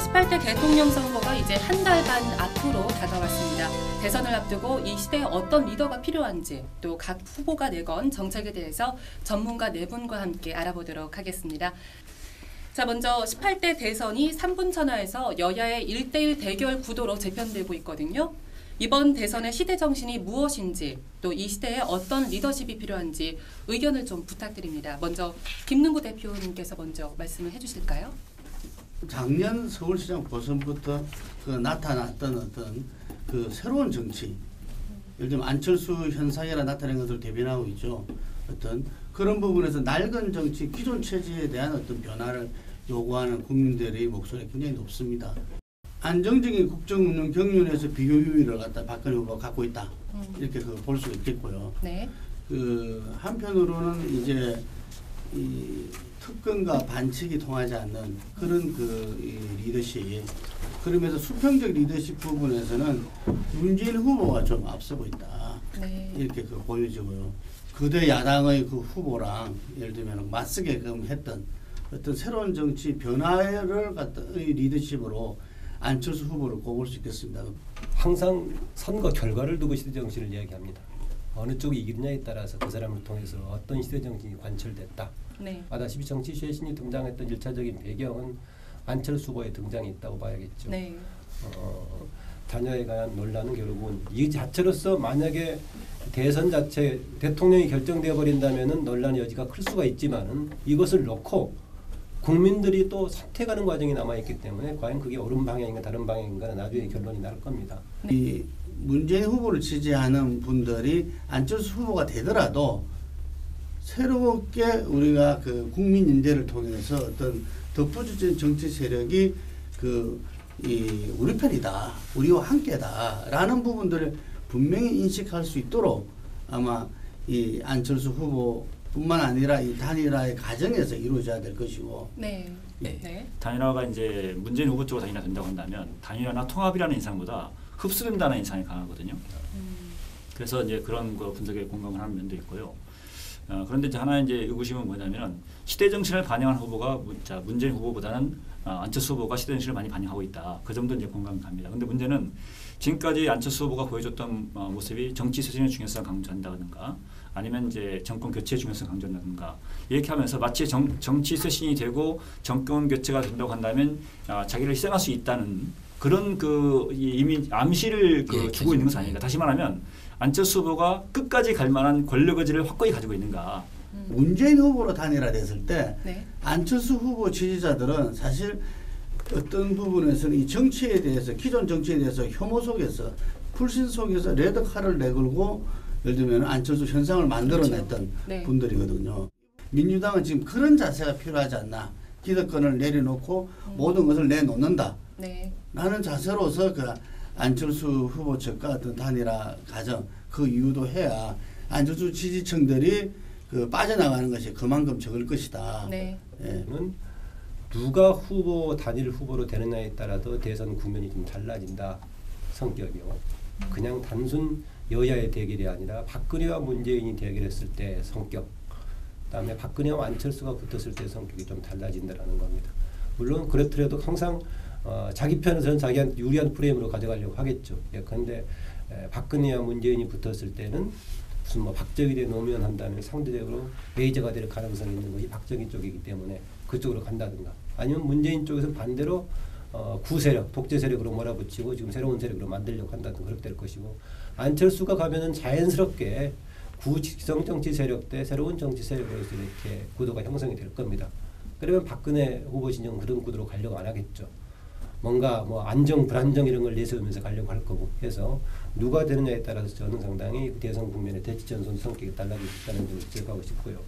18대 대통령 선거가 이제 한 달 반 앞으로 다가왔습니다. 대선을 앞두고 이 시대에 어떤 리더가 필요한지 또 각 후보가 내건 정책에 대해서 전문가 네 분과 함께 알아보도록 하겠습니다. 자, 먼저 18대 대선이 3분 천하에서 여야의 1대1 대결 구도로 재편되고 있거든요. 이번 대선의 시대 정신이 무엇인지 또 이 시대에 어떤 리더십이 필요한지 의견을 좀 부탁드립니다. 먼저 김능구 대표님께서 먼저 말씀을 해주실까요? 작년 서울시장 보선부터 나타났던 어떤 새로운 정치, 예를 들면 안철수 현상이라 나타낸 것을 대변하고 있죠. 어떤 그런 부분에서 낡은 정치, 기존 체제에 대한 어떤 변화를 요구하는 국민들의 목소리가 굉장히 높습니다. 안정적인 국정운영 경륜에서 비교유의를 갖다 박근혜 후보가 갖고 있다. 이렇게 볼 수 있겠고요. 네. 한편으로는 이제 이 특권과 반칙이 통하지 않는 그런 이 리더십, 그러면서 수평적 리더십 부분에서는 문재인 후보가 좀 앞서고 있다. 네. 이렇게 보여지고요. 거대 야당의 후보랑 예를 들면 맞서게끔 했던 어떤 새로운 정치 변화를 갖다의 리더십으로 안철수 후보를 꼽을 수 있겠습니다. 항상 선거 결과를 두고 시대 정신을 이야기합니다. 어느 쪽이 이기느냐에 따라서 그 사람을 통해서 어떤 시대 정신이 관철됐다. 네. 아다시피 정치 쇄신이 등장했던 1차적인 배경은 안철수 후보의 등장이 있다고 봐야겠죠. 네. 자녀에 관한 논란은 결국은 이 자체로서 만약에 대선 자체 대통령이 결정되어 버린다면은 논란의 여지가 클 수가 있지만은 이것을 놓고 국민들이 또 선택하는 과정이 남아있기 때문에 과연 그게 옳은 방향인가 다른 방향인가 나중에 결론이 날 겁니다. 이 문재인 후보를 지지하는 분들이 안철수 후보가 되더라도 새롭게 우리가 국민 인재를 통해서 어떤 덧붙여진 정치 세력이 우리 편이다, 우리와 함께다라는 부분들을 분명히 인식할 수 있도록 아마 이 안철수 후보 뿐만 아니라 이 단일화의 과정에서 이루어져야 될 것이고. 네. 네. 단일화가 이제 문재인 후보 쪽으로 단일화 된다고 한다면 단일화나 통합이라는 인상보다 흡수된다는 인상이 강하거든요. 그래서 이제 그런 거 분석에 공감을 하는 면도 있고요. 그런데 이제 하나 이제 의구심은 뭐냐면 시대 정신을 반영한 후보가 문재인 후보보다는 안철수 후보가 시대 정신을 많이 반영하고 있다. 그 정도 이제 공감이 갑니다. 그런데 문제는 지금까지 안철수 후보가 보여줬던 모습이 정치 쇄신의 중요성을 강조한다든가 아니면 이제 정권 교체의 중요성을 강조한다든가 이렇게 하면서 마치 정치 쇄신이 되고 정권 교체가 된다고 한다면 자기를 희생할 수 있다는 그런 이미 암시를 주고 있는 것은 아닌가. 다시 말하면 안철수 후보가 끝까지 갈 만한 권력 의지를 확고히 가지고 있는가. 문재인 후보로 단일화됐을 때 네. 안철수 후보 지지자들은 사실 어떤 부분에서는 이 정치에 대해서 기존 정치에 대해서 혐오 속에서 불신 속에서 레드카를 내걸고 예를 들면 안철수 현상을 만들어냈던 그렇죠. 네. 분들이거든요. 민주당은 지금 그런 자세가 필요하지 않나. 기득권을 내려놓고 모든 것을 내놓는다. 네. 라는 자세로서 안철수 후보 측과 어떤 단일화 과정 그 이유도 해야 안철수 지지층들이 빠져나가는 것이 그만큼 적을 것이다. 네. 예. 누가 단일 후보로 되느냐에 따라서 대선 국면이 좀 달라진다. 성격이요. 그냥 단순 여야의 대결이 아니라 박근혜와 문재인이 대결했을 때 성격, 그다음에 박근혜와 안철수가 붙었을 때 성격이 좀 달라진다라는 겁니다. 물론 그렇더라도 항상 자기 편에서는 자기한테 유리한 프레임으로 가져가려고 하겠죠. 그런데 박근혜와 문재인이 붙었을 때는 무슨 박정희대 노무현 한다면 상대적으로 메이저가 될 가능성이 있는 것이 박정희 쪽이기 때문에 그쪽으로 간다든가 아니면 문재인 쪽에서는 반대로 구세력, 독재 세력으로 몰아붙이고 지금 새로운 세력으로 만들려고 한다든가 그렇게 될 것이고 안철수가 가면은 자연스럽게 구지성 정치 세력 대 새로운 정치 세력으로서 이렇게 구도가 형성이 될 겁니다. 그러면 박근혜 후보 진영 그런 구도로 가려고 안 하겠죠. 뭔가 안정 불안정 이런 걸 내세우면서 가려고 할 거고 해서 누가 되느냐에 따라서 저는 상당히 대선 국면의 대치전선 성격이 달라질 수 있다는 점을 지적하고 싶고요.